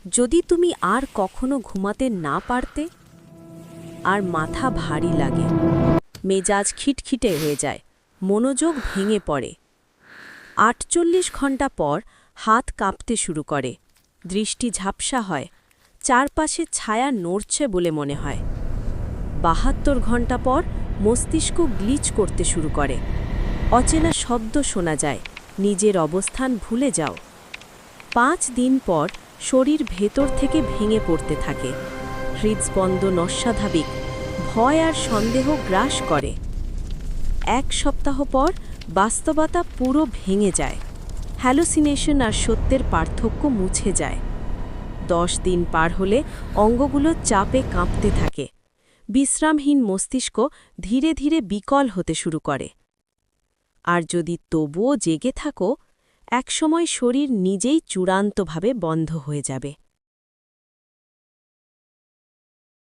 যদি তুমি আর কখনো ঘুমাতে না পারতে, আর মাথা ভারী লাগে, মেজাজ খিটখিটে হয়ে যায়, মনোযোগ ভেঙে পড়ে। ৪৮ ঘণ্টা পর হাত কাঁপতে শুরু করে, দৃষ্টি ঝাপসা হয়, চারপাশে ছায়া নড়ছে বলে মনে হয়। ৭২ ঘণ্টা পর মস্তিষ্ক গ্লিচ করতে শুরু করে, অচেনা শব্দ শোনা যায়, নিজের অবস্থান ভুলে যাও। ৫ দিন পর শরীর ভেতর থেকে ভেঙে পড়তে থাকে, হৃদস্পন্দন অস্বাভাবিক, ভয় আর সন্দেহ গ্রাস করে। ১ সপ্তাহ পর বাস্তবতা পুরো ভেঙে যায়, হ্যালুসিনেশন আর সত্যের পার্থক্য মুছে যায়। ১০ দিন পার হলে অঙ্গগুলো চাপে কাঁপতে থাকে, বিশ্রামহীন মস্তিষ্ক ধীরে ধীরে বিকল হতে শুরু করে। আর যদি তবুও জেগে থাকো, একসময় শরীর নিজেই চূড়ান্তভাবে বন্ধ হয়ে যাবে।